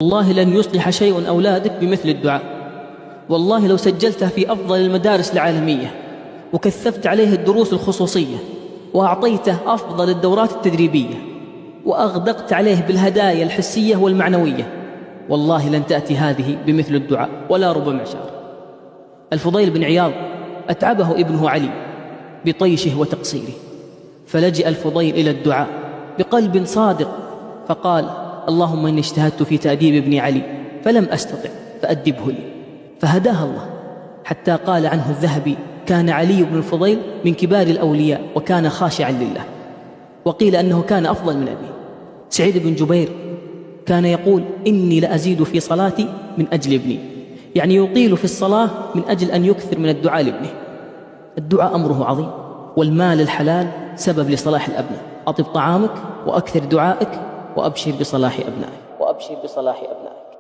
والله لن يصلح شيء أولادك بمثل الدعاء. والله لو سجلته في أفضل المدارس العالمية وكثفت عليه الدروس الخصوصية وأعطيته أفضل الدورات التدريبية وأغدقت عليه بالهدايا الحسية والمعنوية، والله لن تأتي هذه بمثل الدعاء ولا ربع معشار. الفضيل بن عياض أتعبه ابنه علي بطيشه وتقصيره، فلجأ الفضيل إلى الدعاء بقلب صادق فقال: اللهم إني اجتهدت في تأديب ابني علي فلم أستطع فأدبه لي، فهداه الله. حتى قال عنه الذهبي: كان علي بن الفضيل من كبار الأولياء وكان خاشعا لله. وقيل أنه كان أفضل من أبيه. سعيد بن جبير كان يقول: إني لأزيد في صلاتي من أجل ابني، يعني يطيل في الصلاة من أجل أن يكثر من الدعاء لابنه. الدعاء أمره عظيم، والمال الحلال سبب لصلاح الأبناء. أطب طعامك وأكثر دعائك وأبشر بصلاح أبنائك.